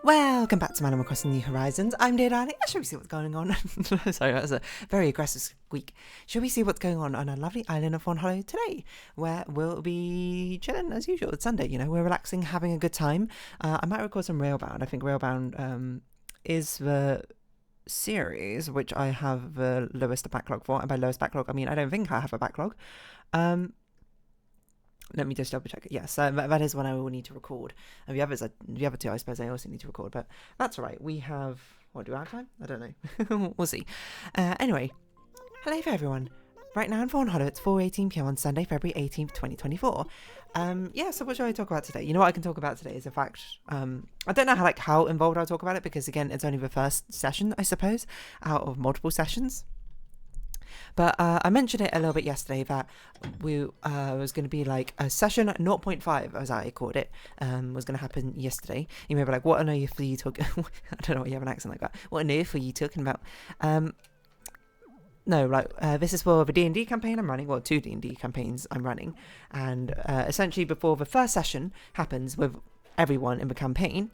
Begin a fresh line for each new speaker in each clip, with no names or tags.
Welcome back to Animal Crossing New Horizons. I'm dear darling. Shall we see what's going on? Sorry, that was a very aggressive squeak. Shall we see what's going on a lovely island of Fawnhollow today, where we'll be chilling as usual. It's Sunday, we're relaxing, having a good time. I might record some Railbound. I think Railbound is the series which I have the lowest backlog for. And by lowest backlog, I mean I don't think I have a backlog. Let me just double check it. Yes, that is one I will need to record. And the other two, I suppose I also need to record. But that's all right. We have... What, do I have time? I don't know. We'll see. Anyway, hello there, everyone. Right now in Fawnhollow, it's 4:18pm on Sunday, February 18th, 2024. So what shall I talk about today? You know what I can talk about today is a fact. I don't know how involved I'll talk about it, because, again, it's only the first session, I suppose, out of multiple sessions. But I mentioned it a little bit yesterday that we was going to be like a session 0.5, as I called it, was going to happen yesterday. You may be like, what on earth are you talking... I don't know why you have an accent like that. What on earth are you talking about? No, this is for the D&D campaign I'm running, well, 2 D&D campaigns I'm running. And essentially before the first session happens with everyone in the campaign,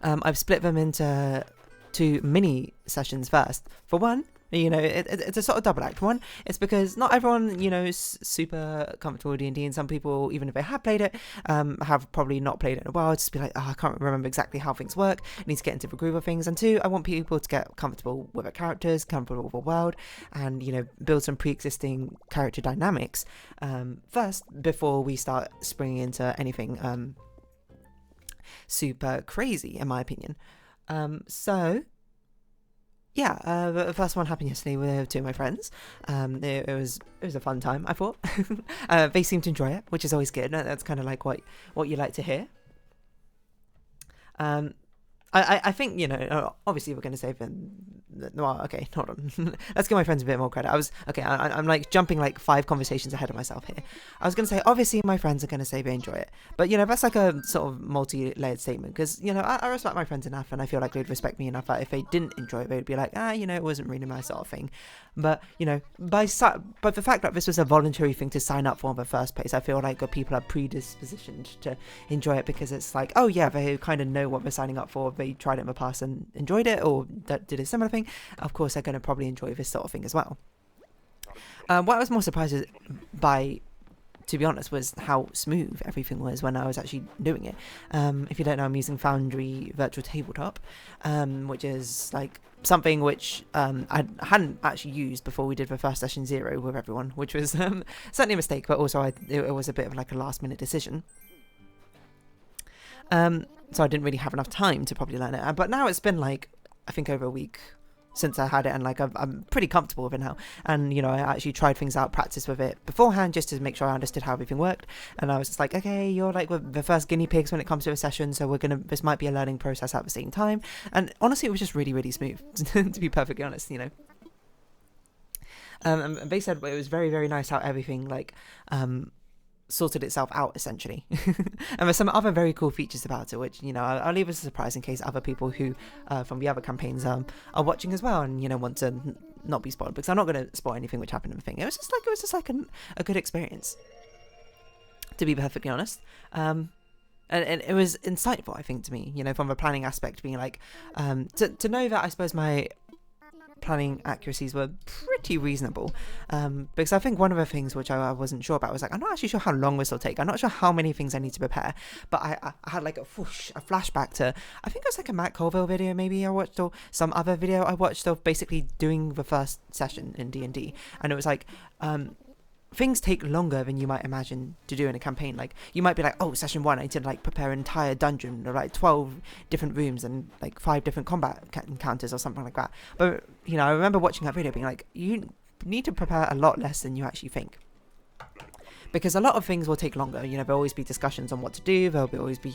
I've split them into 2 mini sessions first. For one, it's a sort of double act. One, it's because not everyone, is super comfortable with D&D, and some people, even if they have played it, have probably not played it in a while, just be like, I can't remember exactly how things work, I need to get into the groove of things. And 2, I want people to get comfortable with their characters, comfortable with the world, and, build some pre-existing character dynamics first, before we start springing into anything super crazy, in my opinion. The first one happened yesterday with 2 of my friends. It was a fun time, I thought. They seemed to enjoy it, which is always good. That's kind of like what you like to hear. I think, obviously we're going to say, well, okay, hold on. Let's give my friends a bit more credit. I'm like jumping like 5 conversations ahead of myself here. I was going to say, obviously my friends are going to say they enjoy it. But, that's like a sort of multi-layered statement, because, I respect my friends enough, and I feel like they'd respect me enough that if they didn't enjoy it, they'd be like, it wasn't really my sort of thing. But, but the fact that this was a voluntary thing to sign up for in the first place, I feel like people are predispositioned to enjoy it, because it's like, oh yeah, they kind of know what they're signing up for. They tried it in the past and enjoyed it, or that did a similar thing. Of course, they're going to probably enjoy this sort of thing as well. What I was more surprised by, to be honest, was how smooth everything was when I was actually doing it. If you don't know, I'm using Foundry Virtual Tabletop, which is like something which I hadn't actually used before we did the first session 0 with everyone, which was certainly a mistake, but also it was a bit of like a last minute decision. So I didn't really have enough time to probably learn it. But now it's been like, I think over a week since I had it, and like I'm pretty comfortable with it now. And I actually tried things out, practiced with it beforehand, just to make sure I understood how everything worked. And I was just like, okay, you're like the first guinea pigs when it comes to a session, so this might be a learning process at the same time. And honestly, it was just really, really smooth, to be perfectly honest. And they said it was very, very nice how everything sorted itself out, essentially. And there's some other very cool features about it, which I'll leave as a surprise in case other people who from the other campaigns are watching as well, and want to not be spoiled, because I'm not going to spoil anything which happened in the thing. It was just like a good experience, to be perfectly honest. And it was insightful, I think, to me, from the planning aspect, being like to know that I suppose my planning accuracies were pretty reasonable, because I think one of the things which I wasn't sure about was like, I'm not actually sure how long this will take, I'm not sure how many things I need to prepare, but I had like a flashback to, I think it was like a Matt Colville video maybe I watched, or some other video I watched of basically doing the first session in D&D, and it was like things take longer than you might imagine to do in a campaign. Like, you might be like, oh, session 1, I need to like prepare an entire dungeon, or like 12 different rooms and like 5 different combat encounters or something like that. But I remember watching that video being like, you need to prepare a lot less than you actually think, because a lot of things will take longer. There'll always be discussions on what to do, there'll always be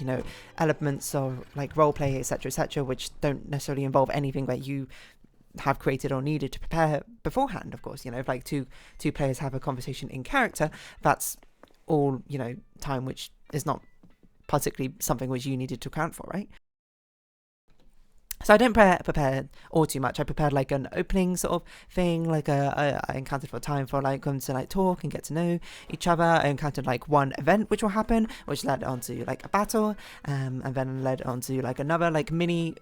elements of like role play, etc., which don't necessarily involve anything that you have created or needed to prepare beforehand. Of course, if like two players have a conversation in character, that's all time which is not particularly something which you needed to account for, right? So I didn't prepare all too much. I prepared like an opening sort of thing, like I encountered for time for like them to like talk and get to know each other. I encountered like one event which will happen, which led on to like a battle, and then led on to like another like mini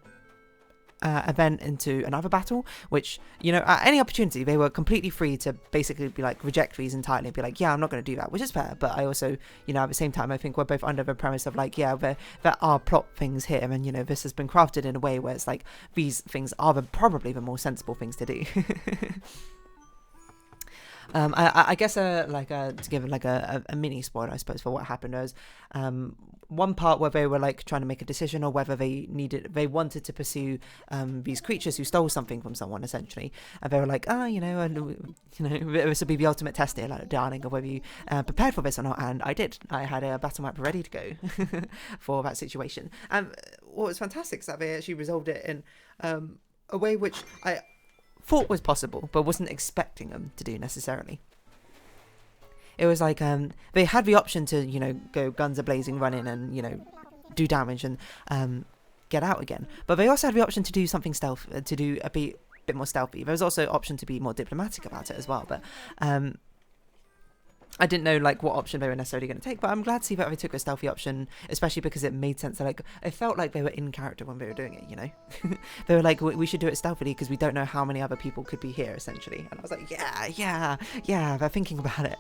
event into another battle, which, you know, at any opportunity they were completely free to basically be like reject these entirely and be like, yeah, I'm not going to do that, which is fair. But I also, you know, at the same time, I think we're both under the premise of like, yeah, there are plot things here, and you know, this has been crafted in a way where it's like these things are probably the more sensible things to do. I guess to give like a mini spoiler, I suppose, for what happened was one part where they were like trying to make a decision or whether they wanted to pursue these creatures who stole something from someone, essentially, and they were like, this would be the ultimate test here, like, darling, of whether you prepared for this or not. And I did. I had a battle map ready to go for that situation, and what was fantastic is that they actually resolved it in a way which I thought was possible, but wasn't expecting them to do necessarily. It was like they had the option to, you know, go guns a-blazing, run in and, you know, do damage and get out again. But they also had the option to do something to do a bit more stealthy. There was also an option to be more diplomatic about it as well. But I didn't know like what option they were necessarily going to take, but I'm glad to see that they took a stealthy option, especially because it made sense. Like, it felt like they were in character when they were doing it, you know. They were like, we should do it stealthily because we don't know how many other people could be here, essentially. And I was like, yeah, they're thinking about it.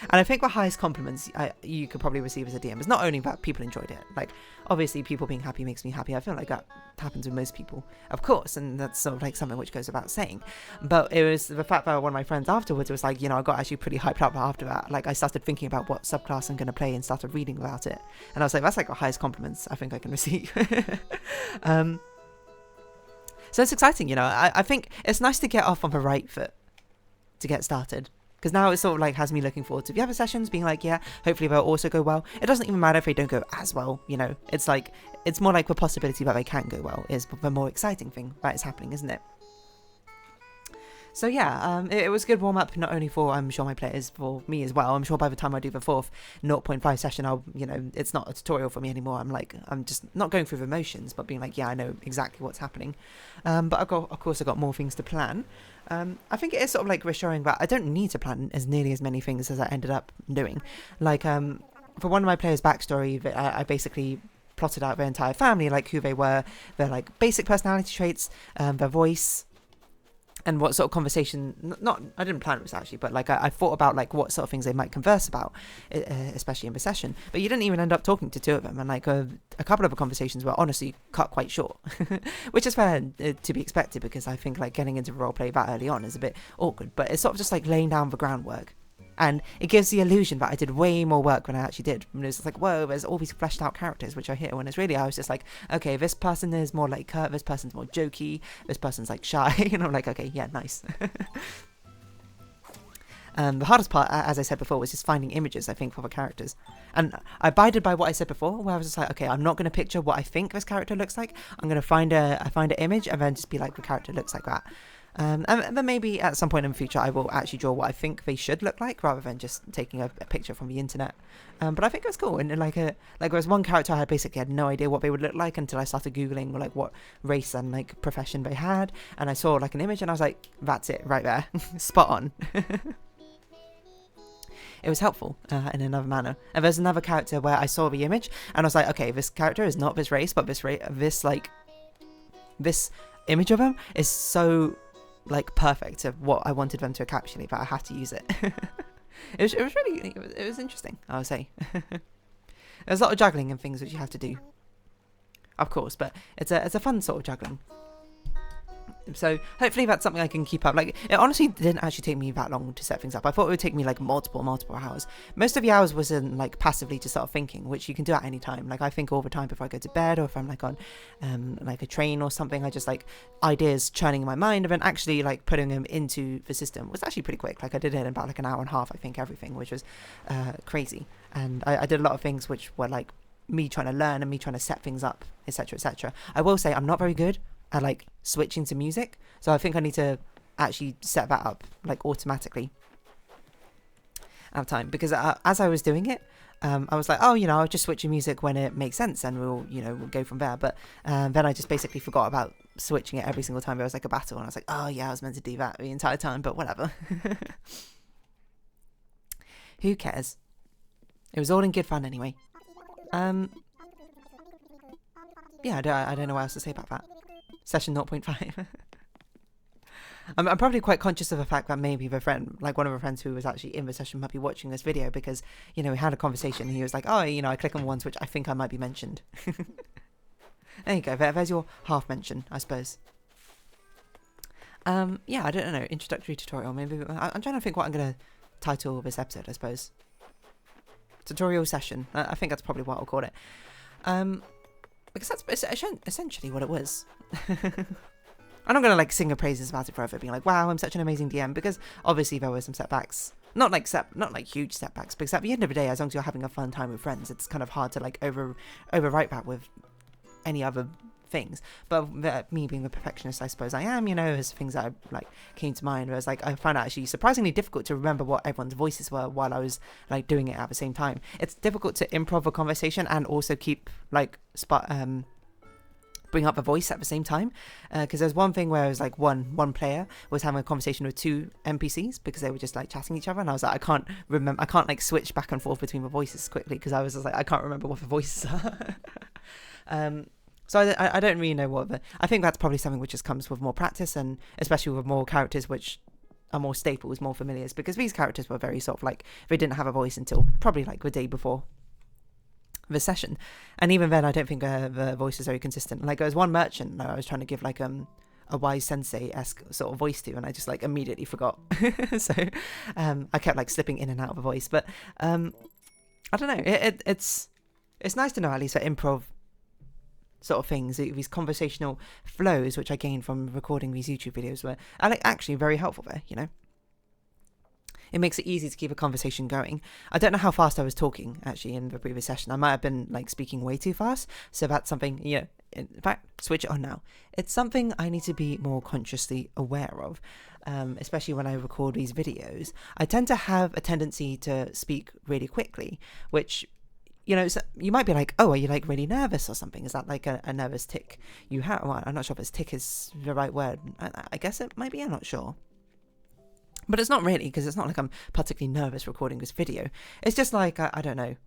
And I think the highest compliments you could probably receive as a DM is not only that people enjoyed it. Like, obviously people being happy makes me happy. I feel like that happens with most people, of course, and that's sort of like something which goes without saying. But it was the fact that one of my friends afterwards was like, you know, I got actually pretty hyped up after that. Like, I started thinking about what subclass I'm going to play and started reading about it. And I was like, that's like the highest compliments I think I can receive. So it's exciting, you know. I think it's nice to get off on the right foot to get started. Because now it sort of like has me looking forward to the other sessions, being like, yeah, hopefully they'll also go well. It doesn't even matter if they don't go as well, you know. It's like, it's more like the possibility that they can go well is the more exciting thing that is happening, isn't it? So yeah, it was a good warm-up, not only for, I'm sure, my players, for me as well. I'm sure by the time I do the fourth 0.5 session, I'll, you know, it's not a tutorial for me anymore. I'm just not going through the motions, but being like, yeah, I know exactly what's happening. But of course, I've got more things to plan. I think it is sort of like reassuring that I don't need to plan as nearly as many things as I ended up doing. Like, for one of my players' backstory, I basically plotted out their entire family, like who they were, their like basic personality traits, their voice, and what sort of conversation, I didn't plan this actually, but like I thought about like what sort of things they might converse about, especially in the session. But you didn't even end up talking to two of them, and like a couple of the conversations were honestly cut quite short, which is fair to be expected, because I think like getting into roleplay that early on is a bit awkward, but it's sort of just like laying down the groundwork. And it gives the illusion that I did way more work than I actually did. And it's like, whoa, there's all these fleshed out characters, which are here. When it's really, I was just like, okay, this person is more like Kurt, this person's more jokey, this person's like shy. And I'm like, okay, yeah, nice. The hardest part, as I said before, was just finding images, I think, for the characters. And I abided by what I said before, where I was just like, okay, I'm not going to picture what I think this character looks like. I'm going to find an image and then just be like, the character looks like that. And then maybe at some point in the future I will actually draw what I think they should look like, rather than just taking a picture from the internet. But I think it was cool. And like there was one character I basically had no idea what they would look like until I started googling like what race and like profession they had, and I saw like an image and I was like, that's it right there. Spot on. It was helpful in another manner. And there's another character where I saw the image and I was like, okay, this character is not this race, but this image of him is so like perfect to what I wanted them to encapsulate that I had to use it. it was interesting, I would say. There's a lot of juggling and things which you have to do, of course, but it's a fun sort of juggling. So hopefully that's something I can keep up. Like, it honestly didn't actually take me that long to set things up. I thought it would take me like multiple hours. Most of the hours was in like passively just sort of thinking, which you can do at any time. Like, I think all the time before I go to bed, or if I'm like on like a train or something. I just like ideas churning in my mind, and then actually like putting them into the system was actually pretty quick. Like, I did it in about like an hour and a half, I think, everything, which was crazy. And I did a lot of things which were like me trying to learn and me trying to set things up, etc, etc. I will say I'm not very good at like switching to music, so I think I need to actually set that up like automatically out of time, because as I was doing it, I was like, oh, I'll just switch your music when it makes sense and we'll go from there. But then I just basically forgot about switching it every single time there was like a battle, and I was like, oh yeah, I was meant to do that the entire time, but whatever. Who cares? It was all in good fun anyway. Yeah, I don't know what else to say about that. Session 0.5. I'm probably quite conscious of the fact that maybe the friend, like one of our friends who was actually in the session, might be watching this video, because, we had a conversation and he was like, oh, I click on ones which I think I might be mentioned. There you go. There's your half mention, I suppose. Yeah, I don't know. Introductory tutorial. Maybe I'm trying to think what I'm going to title this episode, I suppose. Tutorial session. I think that's probably what I'll call it. Because that's essentially what it was. I'm not going to like sing her praises about it forever, being like, wow, I'm such an amazing DM, because obviously there were some setbacks. Not like huge setbacks, because at the end of the day, as long as you're having a fun time with friends, it's kind of hard to like overwrite that with any other things. But me being the perfectionist I suppose I am, there's things that like came to mind, whereas like I found it actually surprisingly difficult to remember what everyone's voices were while I was like doing it at the same time. It's difficult to improv a conversation and also keep like bring up a voice at the same time, because there's one thing where it was like one player was having a conversation with two NPCs because they were just like chatting each other, and I was like, I can't like switch back and forth between the voices quickly, because I was just like, I can't remember what the voices are. So I don't really know I think that's probably something which just comes with more practice, and especially with more characters which are more staples, more familiars, because these characters were very sort of like, they didn't have a voice until probably like the day before the session, and even then I don't think the voice is very consistent. Like there was one merchant I was trying to give like a wise sensei-esque sort of voice to, and I just like immediately forgot. So I kept like slipping in and out of a voice, but I don't know, it's nice to know at least that improv sort of things, these conversational flows which I gained from recording these YouTube videos, were actually very helpful there. It makes it easy to keep a conversation going. I don't know how fast I was talking actually in the previous session. I might have been like speaking way too fast, so that's something, in fact, switch it on now. It's something I need to be more consciously aware of, especially when I record these videos. I tend to have a tendency to speak really quickly, which, so you might be like, oh, are you like really nervous or something? Is that like a nervous tick you have? Well, I'm not sure if tick is the right word. I guess it might be, I'm not sure. But it's not really, because it's not like I'm particularly nervous recording this video. It's just like, I don't know.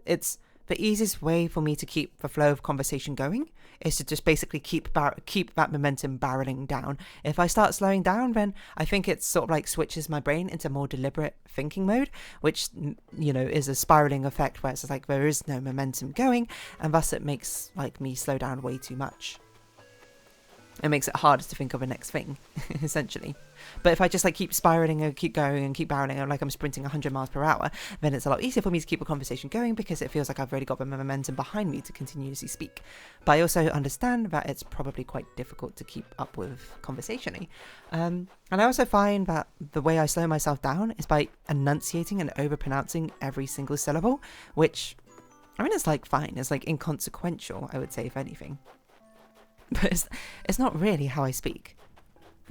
It's the easiest way for me to keep the flow of conversation going is to just basically keep that momentum barreling down. If I start slowing down, then I think it sort of like switches my brain into more deliberate thinking mode, which, is a spiraling effect where it's like there is no momentum going, and thus it makes like me slow down way too much. It makes it harder to think of a next thing, essentially. But if I just like keep spiraling and keep going and keep barreling, like I'm sprinting 100 miles per hour, then it's a lot easier for me to keep a conversation going, because it feels like I've already got the momentum behind me to continuously speak. But I also understand that it's probably quite difficult to keep up with conversationally. And I also find that the way I slow myself down is by enunciating and overpronouncing every single syllable, which, I mean, it's like fine. It's like inconsequential, I would say, if anything. But it's not really how I speak.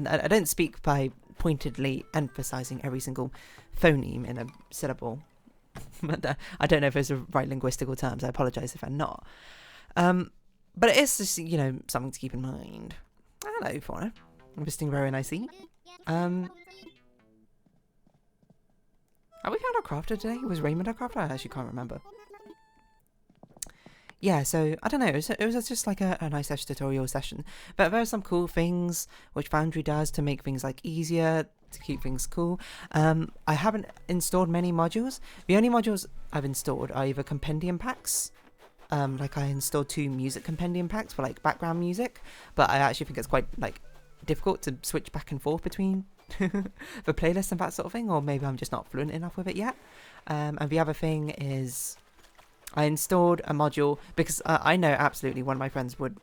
I don't speak by pointedly emphasizing every single phoneme in a syllable. I don't know if those are right linguistical terms. I apologize if I'm not. But it is just, something to keep in mind. Hello, Fauna. I'm listening very nicely. Have we found our crafter today? Was Raymond our crafter? I actually can't remember. Yeah, so, I don't know, it was just like a nice tutorial session. But there are some cool things which Foundry does to make things like easier, to keep things cool. I haven't installed many modules. The only modules I've installed are either compendium packs. Like I installed 2 music compendium packs for like background music. But I actually think it's quite like difficult to switch back and forth between the playlist and that sort of thing. Or maybe I'm just not fluent enough with it yet. And the other thing is, I installed a module because I know absolutely one of my friends would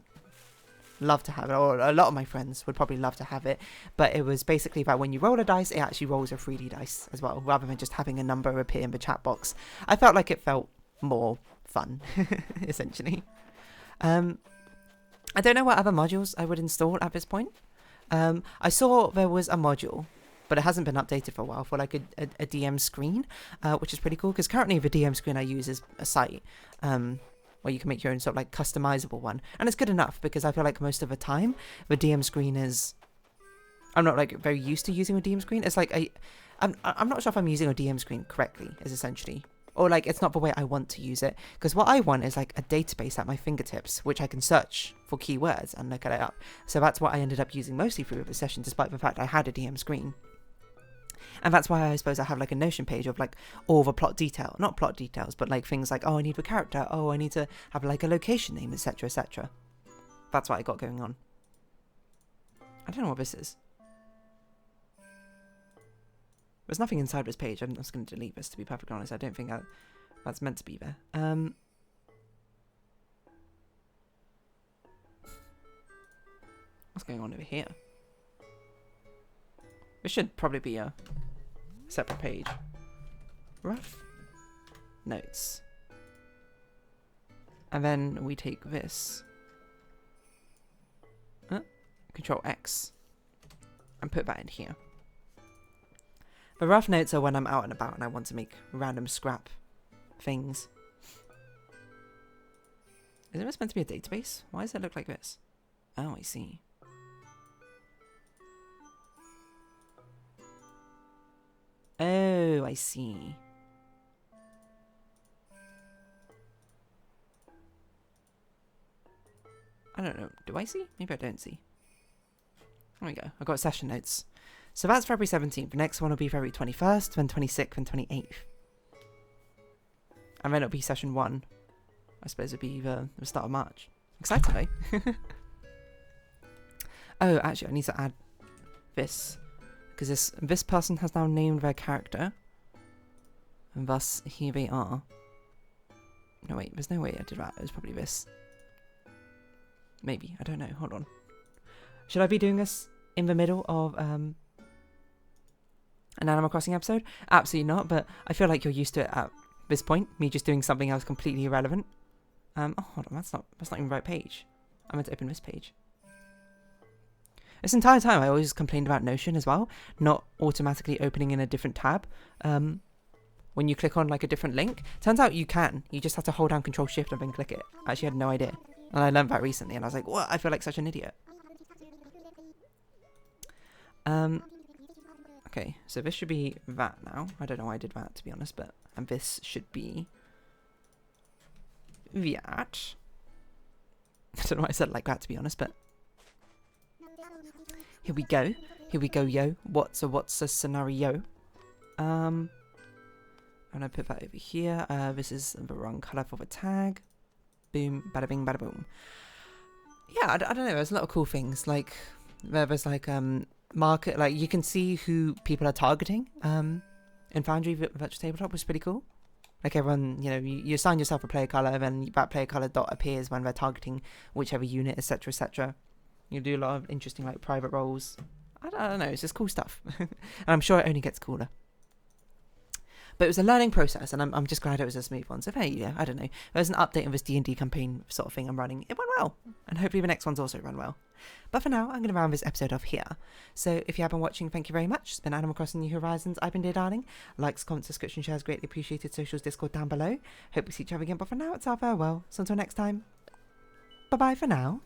love to have it, or a lot of my friends would probably love to have it, but it was basically that when you roll a dice, it actually rolls a 3D dice as well, rather than just having a number appear in the chat box. I felt like it felt more fun, essentially. I don't know what other modules I would install at this point. I saw there was a module but it hasn't been updated for a while for like a DM screen, which is pretty cool, because currently the DM screen I use is a site where you can make your own sort of like customizable one, and it's good enough because I feel like most of the time the DM screen is, I'm not like very used to using a DM screen. It's like I'm not sure if I'm using a DM screen correctly, is essentially, or like it's not the way I want to use it, because what I want is like a database at my fingertips which I can search for keywords and look at it up. So that's what I ended up using mostly through the session, despite the fact I had a DM screen. And that's why I suppose I have like a Notion page of like all the plot detail, not plot details, but like things like, oh, I need the character, oh, I need to have like a location name, etc, etc. That's what I got going on. I don't know what this is. There's nothing inside this page. I'm just going to delete this, to be perfectly honest. I don't think that's meant to be there. What's going on over here? This should probably be a separate page. Rough notes. And then we take this. Control X. And put that in here. The rough notes are when I'm out and about and I want to make random scrap things. Is this meant to be a database? Why does it look like this? Oh, I see. Oh, I see. I don't know. Do I see? Maybe I don't see. There we go. I've got session notes. So that's February 17th. The next one will be February 21st, then 26th, and 28th. And then it'll be session 1. I suppose it'll be the start of March. Exciting, though. Oh, actually, I need to add this. Because this person has now named their character. And thus, here they are. No, wait, there's no way I did that. It was probably this. Maybe. I don't know. Hold on. Should I be doing this in the middle of an Animal Crossing episode? Absolutely not, but I feel like you're used to it at this point. Me just doing something else completely irrelevant. Oh, hold on. That's not even the right page. I meant to open this page. This entire time I always complained about Notion as well, not automatically opening in a different tab when you click on like a different link. Turns out you can. You just have to hold down Control Shift and then click it. I actually had no idea. And I learned that recently and I was like, what? I feel like such an idiot. Okay, so this should be that now. I don't know why I did that, to be honest, but and this should be that. I don't know why I said it like that, to be honest, but here we go. Here we go, yo. What's a scenario? I'm gonna put that over here. This is the wrong color for the tag. Boom, bada bing, bada boom. Yeah, I don't know. There's a lot of cool things. Like there's like market. Like you can see who people are targeting. In Foundry Virtual Tabletop, which is pretty cool. Like everyone, you know, you assign yourself a player color, and then that player color dot appears when they're targeting whichever unit, etc., etc. You do a lot of interesting like private roles. I don't know, it's just cool stuff. And I'm sure it only gets cooler. But it was a learning process, and I'm just glad it was a smooth one. So there you go. I don't know. There's an update on this D&D campaign sort of thing I'm running. It went well, and hopefully the next one's also run well. But for now, I'm going to round this episode off here. So if you have been watching, thank you very much. It's been Animal Crossing New Horizons. I've been Dear Darling. Likes, comments, subscription, shares, greatly appreciated. Socials, Discord down below. Hope we see each other again. But for now, it's our farewell. So until next time, bye-bye for now.